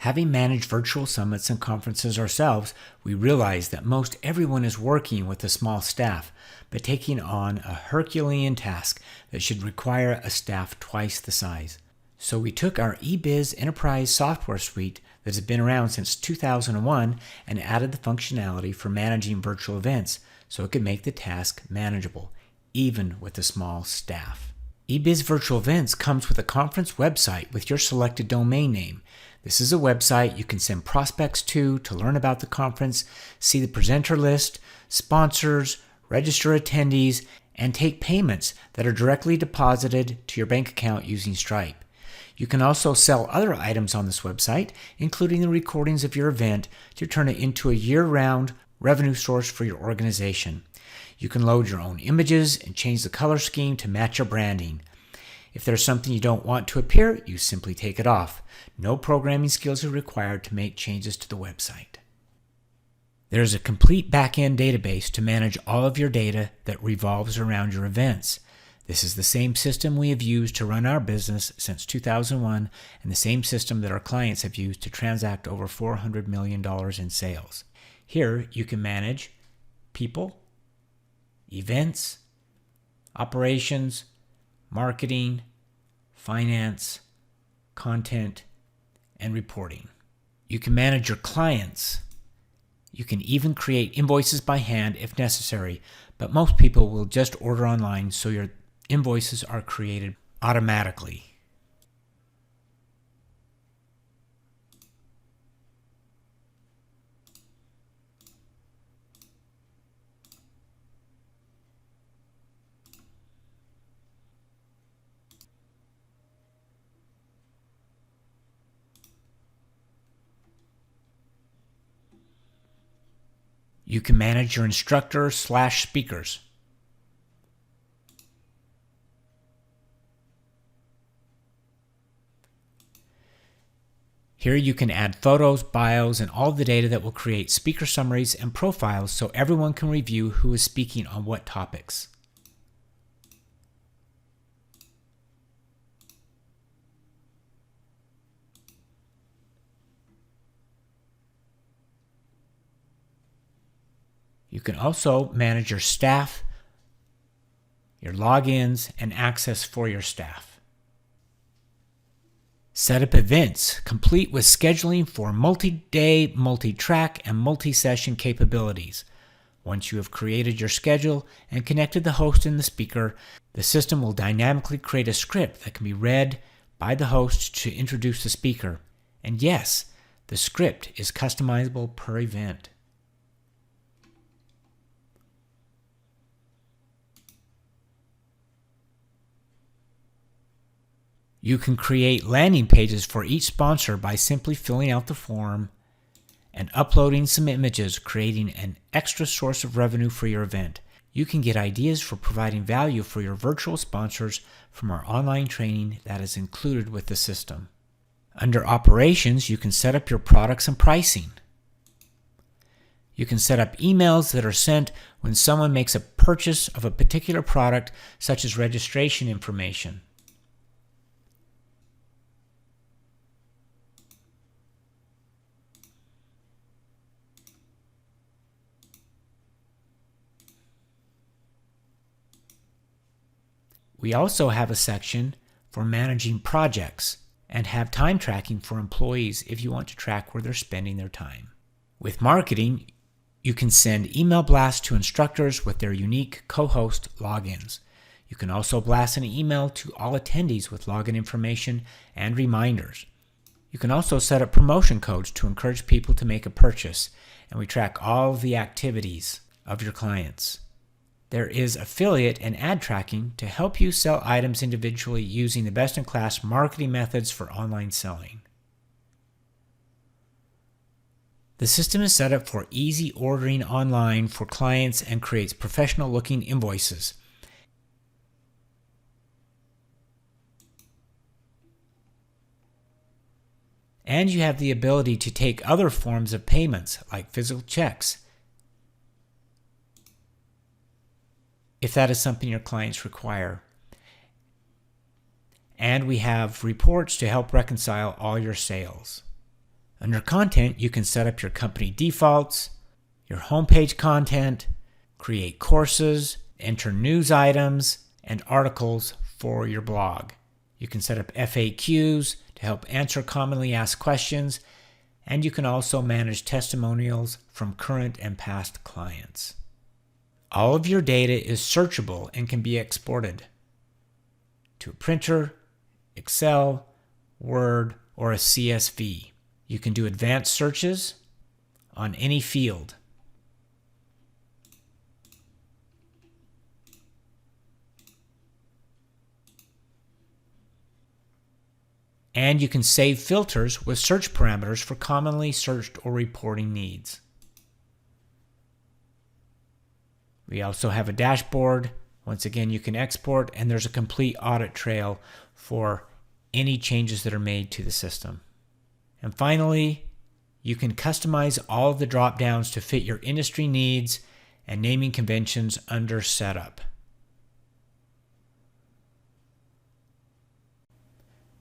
Having managed virtual summits and conferences ourselves, we realize that most everyone is working with a small staff, but taking on a Herculean task that should require a staff twice the size. So we took our eBIZ enterprise software suite that has been around since 2001 and added the functionality for managing virtual events so it could make the task manageable, even with a small staff. eBIZ Virtual Events comes with a conference website with your selected domain name. This is a website you can send prospects to learn about the conference, see the presenter list, sponsors, register attendees, and take payments that are directly deposited to your bank account using Stripe. You can also sell other items on this website, including the recordings of your event, to turn it into a year-round revenue source for your organization. You can load your own images and change the color scheme to match your branding. If there's something you don't want to appear, you simply take it off. No programming skills are required to make changes to the website. There's a complete back-end database to manage all of your data that revolves around your events. This is the same system we have used to run our business since 2001 and the same system that our clients have used to transact over $400 million in sales. Here you can manage people, events, operations, marketing, finance, content, and reporting. You can manage your clients. You can even create invoices by hand if necessary, but most people will just order online, so your invoices are created automatically. You can manage your instructors/speakers. Here you can add photos, bios, and all the data that will create speaker summaries and profiles so everyone can review who is speaking on what topics. You can also manage your staff, your logins, and access for your staff. Set up events, complete with scheduling for multi-day, multi-track, and multi-session capabilities. Once you have created your schedule and connected the host and the speaker, the system will dynamically create a script that can be read by the host to introduce the speaker. And yes, the script is customizable per event. You can create landing pages for each sponsor by simply filling out the form and uploading some images, creating an extra source of revenue for your event. You can get ideas for providing value for your virtual sponsors from our online training that is included with the system. Under Operations, you can set up your products and pricing. You can set up emails that are sent when someone makes a purchase of a particular product, such as registration information. We also have a section for managing projects and have time tracking for employees if you want to track where they're spending their time. With marketing, you can send email blasts to instructors with their unique co-host logins. You can also blast an email to all attendees with login information and reminders. You can also set up promotion codes to encourage people to make a purchase, and we track all of the activities of your clients. There is affiliate and ad tracking to help you sell items individually using the best-in-class marketing methods for online selling. The system is set up for easy ordering online for clients and creates professional-looking invoices. And you have the ability to take other forms of payments, like physical checks, if that is something your clients require. And we have reports to help reconcile all your sales. Under content, you can set up your company defaults, your homepage content, create courses, enter news items, and articles for your blog. You can set up FAQs to help answer commonly asked questions, and you can also manage testimonials from current and past clients. All of your data is searchable and can be exported to a printer, Excel, Word, or a CSV. You can do advanced searches on any field. And you can save filters with search parameters for commonly searched or reporting needs. We also have a dashboard. Once again, you can export, and there's a complete audit trail for any changes that are made to the system. And finally, you can customize all of the drop-downs to fit your industry needs and naming conventions under Setup.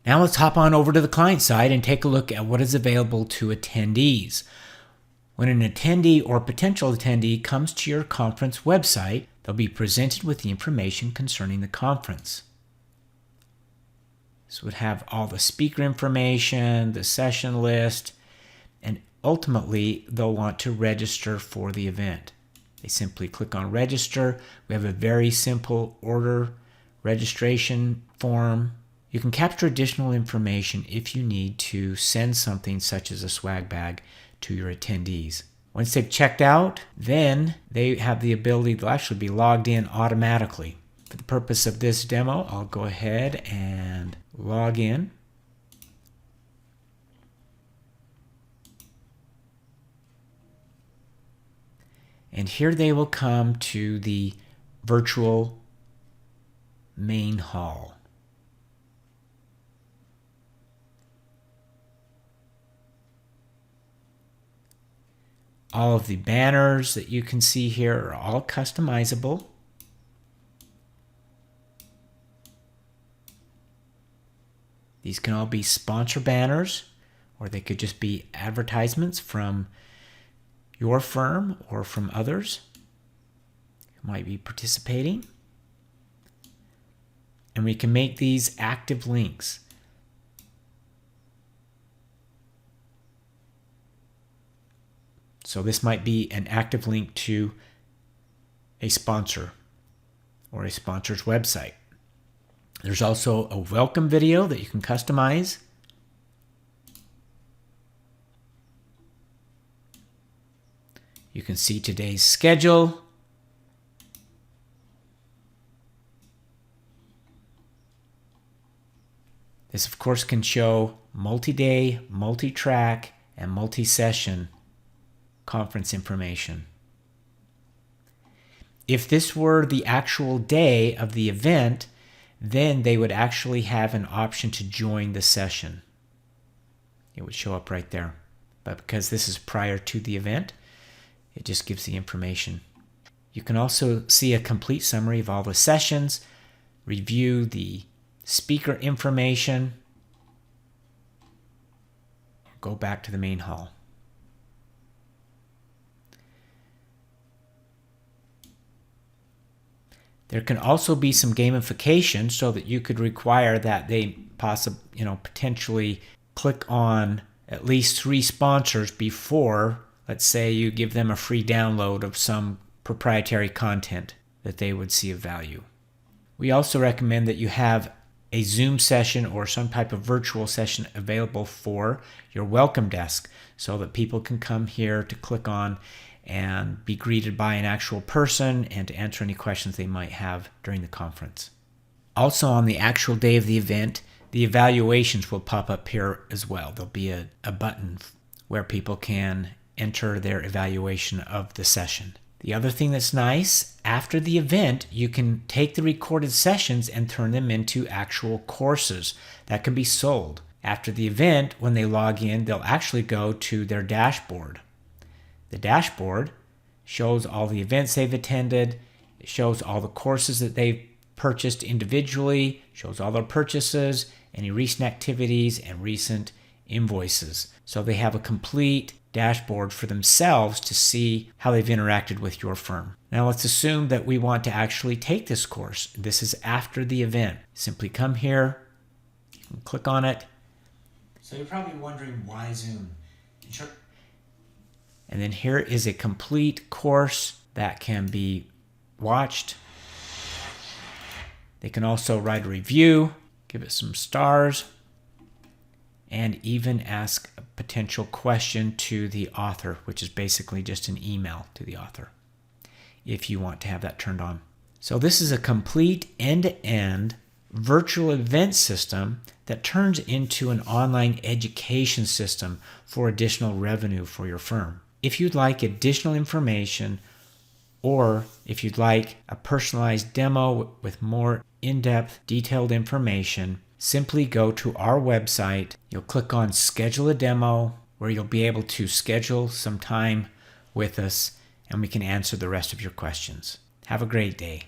Now let's hop on over to the client side and take a look at what is available to attendees. When an attendee or potential attendee comes to your conference website, they'll be presented with the information concerning the conference. This would have all the speaker information, the session list, and ultimately they'll want to register for the event. They simply click on register. We have a very simple order registration form. You can capture additional information if you need to send something such as a swag bag to your attendees. Once they've checked out, then they have the ability to actually be logged in automatically. For the purpose of this demo, I'll go ahead and log in. And here they will come to the virtual main hall. All of the banners that you can see here are all customizable. These can all be sponsor banners, or they could just be advertisements from your firm or from others who might be participating. And we can make these active links. So this might be an active link to a sponsor or a sponsor's website. There's also a welcome video that you can customize. You can see today's schedule. This, of course, can show multi-day, multi-track, and multi-session conference information. If this were the actual day of the event, then they would actually have an option to join the session. It would show up right there. But because this is prior to the event, it just gives the information. You can also see a complete summary of all the sessions, review the speaker information, go back to the main hall. There can also be some gamification so that you could require that they potentially click on at least 3 sponsors before, let's say, you give them a free download of some proprietary content that they would see of value. We also recommend that you have a Zoom session or some type of virtual session available for your welcome desk so that people can come here to click on and be greeted by an actual person and to answer any questions they might have during the conference. Also, on the actual day of the event, the evaluations will pop up here as well. There'll be a button where people can enter their evaluation of the session. The other thing that's nice, after the event, you can take the recorded sessions and turn them into actual courses that can be sold. After the event, when they log in, they'll actually go to their dashboard. The dashboard shows all the events they've attended. It shows all the courses that they've purchased individually, shows all their purchases, any recent activities, and recent invoices. So they have a complete dashboard for themselves to see how they've interacted with your firm. Now let's assume that we want to actually take this course. This is after the event. Simply come here and click on it. So you're probably wondering why Zoom? Sure. And then here is a complete course that can be watched. They can also write a review, give it some stars, and even ask a potential question to the author, which is basically just an email to the author, if you want to have that turned on. So this is a complete end-to-end virtual event system that turns into an online education system for additional revenue for your firm. If you'd like additional information, or if you'd like a personalized demo with more in-depth, detailed information, simply go to our website. You'll click on Schedule a Demo, where you'll be able to schedule some time with us, and we can answer the rest of your questions. Have a great day.